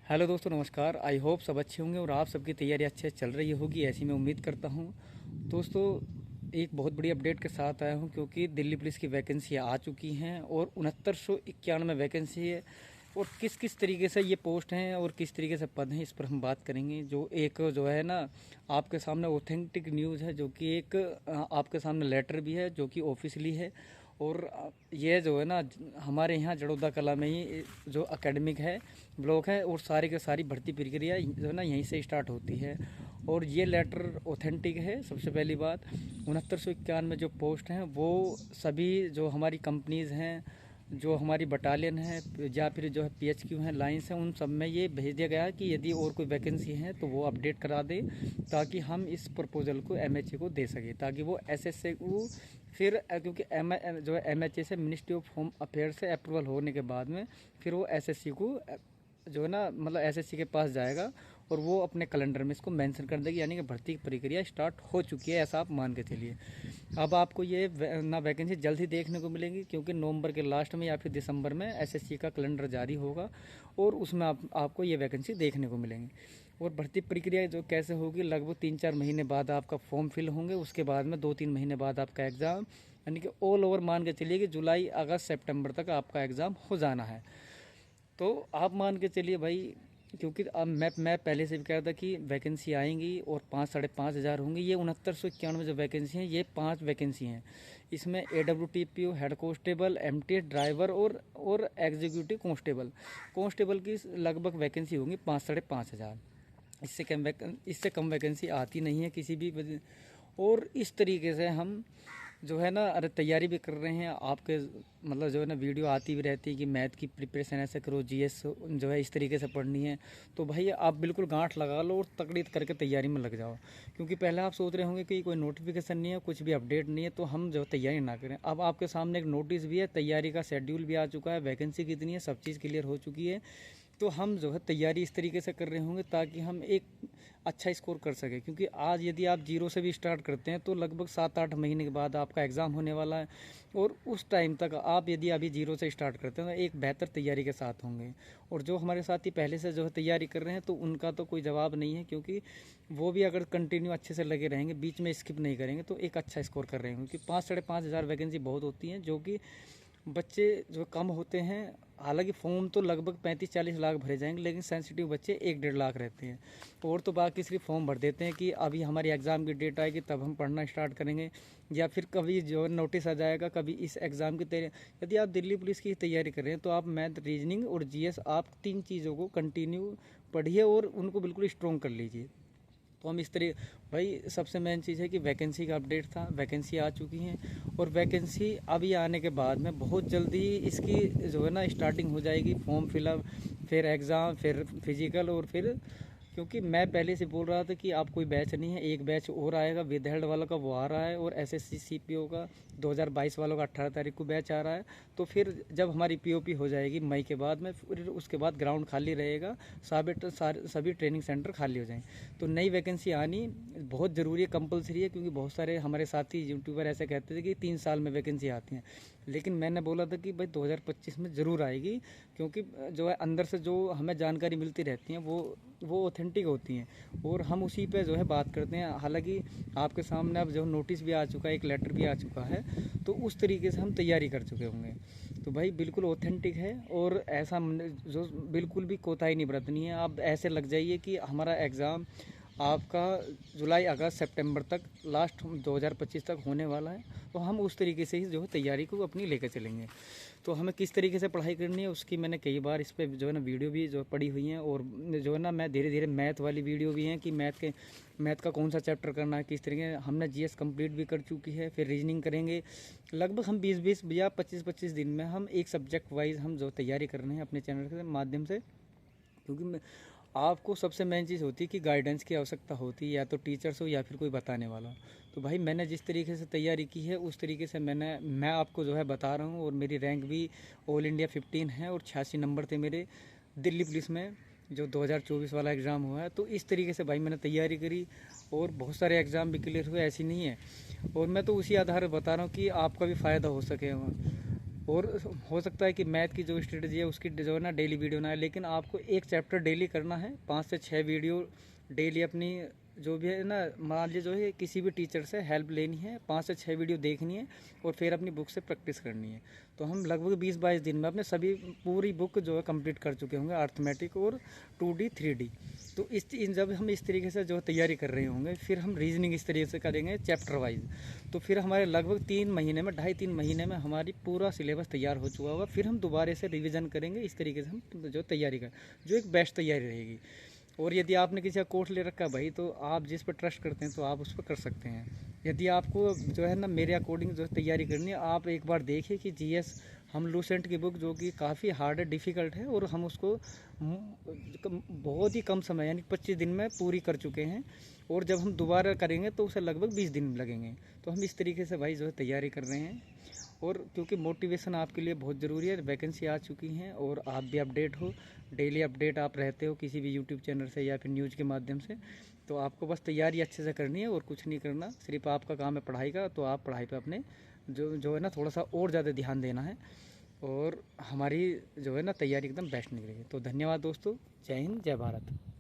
Hello दोस्तों, नमस्कार। I hope सब अच्छे होंगे और आप सबकी तैयारी अच्छे चल रही होगी, ऐसी मैं उम्मीद करता हूं। दोस्तों, एक बहुत बड़ी अपडेट के साथ आया हूं क्योंकि दिल्ली पुलिस की वैकेंसी आ चुकी हैं और 6991 वैकेंसी है। और किस किस तरीके से ये पोस्ट हैं और किस तरीके से पद हैं, इस पर हम बात करेंगे। जो एक जो है ना, आपके सामने ऑथेंटिक न्यूज़ है, जो कि एक आपके सामने लेटर भी है जो कि ऑफिशियली है। और ये जो है ना, हमारे यहाँ जड़ौदा कला में ही जो एकेडमिक है, ब्लॉक है, और सारी की सारी भर्ती प्रक्रिया जो है ना यहीं से स्टार्ट होती है। और ये लेटर ऑथेंटिक है। सबसे पहली बात, 6991 जो पोस्ट हैं वो सभी जो हमारी कंपनीज़ हैं, जो हमारी बटालियन है या फिर जो है पीएचक्यू हैं, लाइंस हैं, उन सब में ये भेज दिया गया है कि यदि और कोई वैकेंसी है तो वो अपडेट करा दे, ताकि हम इस प्रपोजल को एमएचए को दे सके, ताकि वो एसएसए को फिर क्योंकि जो है एमएचए से, मिनिस्ट्री ऑफ होम अफेयर्स से अप्रूवल होने के बाद में फिर वो एसएससी को जो है ना, मतलब एसएससी के पास जाएगा और वो अपने कैलेंडर में इसको मेंशन कर देगी, यानी कि भर्ती की प्रक्रिया स्टार्ट हो चुकी है, ऐसा आप मान के चलिए। अब आपको ये ना वैकेंसी जल्द ही देखने को मिलेंगी, क्योंकि नवंबर के लास्ट में या फिर दिसंबर में एसएससी का कैलेंडर जारी होगा और उसमें आपको ये वैकेंसी देखने को मिलेंगी। और भर्ती प्रक्रिया जो कैसे होगी, लगभग 3-4 महीने बाद आपका फॉर्म फिल होंगे, उसके बाद में 2-3 महीने बाद आपका एग्ज़ाम, यानी कि ऑल ओवर मान के चलिए कि जुलाई अगस्त सितंबर तक आपका एग्ज़ाम हो जाना है। तो आप मान के चलिए भाई, क्योंकि अब मैं पहले से भी कह रहा था कि वैकेंसी आएंगी और 5-5.5 हज़ार होंगी। ये 6991 जो वैकेंसी हैं, ये 5 वैकेंसी हैं। इसमें AWTPO, head constable, MTS driver और एग्जीक्यूटिव कांस्टेबल की लगभग वैकेंसी होंगी 5-5.5 हज़ार। इससे कम वैकेंसी आती नहीं है किसी भी और इस तरीके से हम जो है ना, अरे तैयारी भी कर रहे हैं आपके, मतलब जो है ना वीडियो आती भी रहती है कि मैथ की प्रिपरेशन ऐसे करो, जीएस जो है इस तरीके से पढ़नी है। तो भाई आप बिल्कुल गांठ लगा लो और तकड़ीद करके तैयारी में लग जाओ, क्योंकि पहले आप सोच रहे होंगे कि कोई नोटिफिकेशन नहीं है, कुछ भी अपडेट नहीं है, तो हम जो तैयारी ना करें। अब आपके सामने एक नोटिस भी है, तैयारी का शेड्यूल भी आ चुका है, वैकेंसी कितनी है, सब चीज़ क्लियर हो चुकी है। तो हम जो है तैयारी इस तरीके से कर रहे होंगे ताकि हम एक अच्छा स्कोर कर सकें, क्योंकि आज यदि आप जीरो से भी स्टार्ट करते हैं तो लगभग 7-8 महीने के बाद आपका एग्ज़ाम होने वाला है। और उस टाइम तक आप यदि अभी जीरो से स्टार्ट करते हैं तो एक बेहतर तैयारी के साथ होंगे। और जो हमारे साथी पहले से जो है तैयारी कर रहे हैं तो उनका तो कोई जवाब नहीं है, क्योंकि वो भी अगर कंटिन्यू अच्छे से लगे रहेंगे, बीच में स्किप नहीं करेंगे, तो एक अच्छा स्कोर कर रहे हैं। क्योंकि 5-5.5 हज़ार वैकेंसी बहुत होती हैं, जो कि बच्चे जो कम होते हैं। हालांकि फॉर्म तो लगभग 35-40 लाख भरे जाएंगे, लेकिन सेंसिटिव बच्चे 1-1.5 लाख रहते हैं। और तो बाकी सिर्फ फॉर्म भर देते हैं कि अभी हमारी एग्ज़ाम की डेट आएगी तब हम पढ़ना स्टार्ट करेंगे, या फिर कभी जो नोटिस आ जाएगा, कभी इस एग्ज़ाम की तैयारी। यदि आप दिल्ली पुलिस की तैयारी कर रहे हैं तो आप मैथ, रीजनिंग और जीएस, आप 3 चीज़ों को कंटिन्यू पढ़िए और उनको बिल्कुल स्ट्रॉन्ग कर लीजिए। तो हम इस तरह, भाई सबसे मेन चीज़ है कि वैकेंसी का अपडेट था, वैकेंसी आ चुकी हैं और वैकेंसी अभी आने के बाद में बहुत जल्दी इसकी जो है ना स्टार्टिंग हो जाएगी, फॉर्म फिलअप, फिर एग्ज़ाम, फिर फिजिकल, और फिर क्योंकि मैं पहले से बोल रहा था कि आप कोई बैच नहीं है, एक बैच और आएगा, विद हेल्ड वालों का वो आ रहा है, और एसएससी सीपीओ का 2022 वालों का 18 तारीख को बैच आ रहा है। तो फिर जब हमारी पीओपी हो जाएगी मई के बाद में, फिर उसके बाद ग्राउंड खाली रहेगा, सभी ट्रेनिंग सेंटर खाली हो जाएंगे। तो नई वैकेंसी आनी बहुत ज़रूरी है, कंपलसरी है, क्योंकि बहुत सारे हमारे साथी यूट्यूबर ऐसे कहते थे कि 3 साल में वैकेंसी आती हैं, लेकिन मैंने बोला था कि भाई 2025 में ज़रूर आएगी, क्योंकि जो है अंदर से जो हमें जानकारी मिलती रहती है वो ऑथेंटिक होती हैं और हम उसी पे जो है बात करते हैं। हालांकि आपके सामने अब जो नोटिस भी आ चुका है, एक लेटर भी आ चुका है, तो उस तरीके से हम तैयारी कर चुके होंगे। तो भाई बिल्कुल ऑथेंटिक है और ऐसा जो बिल्कुल भी कोताही नहीं बरतनी है। आप ऐसे लग जाइए कि हमारा एग्ज़ाम आपका जुलाई अगस्त सितंबर तक, लास्ट 2025 तक होने वाला है। तो हम उस तरीके से ही जो है तैयारी को अपनी लेकर चलेंगे। तो हमें किस तरीके से पढ़ाई करनी है उसकी मैंने कई बार इस पर जो है ना वीडियो भी जो पड़ी हुई हैं, और जो है ना मैं धीरे धीरे मैथ वाली वीडियो भी हैं कि मैथ का कौन सा चैप्टर करना है, किस तरीके। हमने जीएस कंप्लीट भी कर चुकी है, फिर रीजनिंग करेंगे। लगभग हम 20-20 या 25-25 दिन में हम एक सब्जेक्ट वाइज हम जो तैयारी कर रहे हैं अपने चैनल के माध्यम से। क्योंकि आपको सबसे मेन चीज़ होती है कि गाइडेंस की आवश्यकता होती है, या तो टीचर्स हो या फिर कोई बताने वाला हो। तो भाई मैंने जिस तरीके से तैयारी की है उस तरीके से मैं आपको जो है बता रहा हूँ। और मेरी रैंक भी ऑल इंडिया 15 है और 86 नंबर थे मेरे दिल्ली पुलिस में, जो 2024 वाला एग्ज़ाम हुआ है। तो इस तरीके से भाई मैंने तैयारी करी और बहुत सारे एग्ज़ाम भी क्लियर हुए, ऐसी नहीं है। और मैं तो उसी आधार पर बता रहा हूँ कि आपका भी फ़ायदा हो सके। और हो सकता है कि मैथ की जो स्ट्रेटजी है उसकी जो है ना डेली वीडियो ना है, लेकिन आपको एक चैप्टर डेली करना है, 5 से 6 वीडियो डेली अपनी जो भी है ना, मान लीजिए जो है किसी भी टीचर से हेल्प लेनी है, 5 से 6 वीडियो देखनी है और फिर अपनी बुक से प्रैक्टिस करनी है। तो हम लगभग 20-22 दिन में अपने सभी पूरी बुक जो है कंप्लीट कर चुके होंगे, अर्थमेटिक और 2D 3D। तो जब हम इस तरीके से जो तैयारी कर रहे होंगे, फिर हम रीजनिंग इस तरीके से करेंगे चैप्टर वाइज, तो फिर हमारे लगभग 3 महीने में, 2.5-3 महीने में हमारी पूरा सिलेबस तैयार हो चुका होगा। फिर हम दोबारा से रिविज़न करेंगे, इस तरीके से हम जो तैयारी कर, जो एक बेस्ट तैयारी रहेगी। और यदि आपने किसी का कोर्स ले रखा है भाई, तो आप जिस पर ट्रस्ट करते हैं तो आप उस पर कर सकते हैं। यदि आपको जो है ना मेरे अकॉर्डिंग जो तैयारी करनी है, आप एक बार देखिए कि जीएस हम लूसेंट की बुक, जो कि काफ़ी हार्ड है, डिफ़िकल्ट है, और हम उसको बहुत ही कम समय यानी 25 दिन में पूरी कर चुके हैं। और जब हम दोबारा करेंगे तो उसे लगभग 20 दिन लगेंगे। तो हम इस तरीके से भाई जो है तैयारी कर रहे हैं। और क्योंकि मोटिवेशन आपके लिए बहुत ज़रूरी है, वैकेंसी आ चुकी हैं और आप भी अपडेट हो, डेली अपडेट आप रहते हो किसी भी यूट्यूब चैनल से या फिर न्यूज़ के माध्यम से। तो आपको बस तैयारी अच्छे से करनी है और कुछ नहीं करना, सिर्फ आपका काम है पढ़ाई का। तो आप पढ़ाई पे अपने जो है ना थोड़ा सा और ज़्यादा ध्यान देना है, और हमारी जो है ना तैयारी एकदम बेस्ट निकलेगी। तो धन्यवाद दोस्तों, जय हिंद, जय भारत।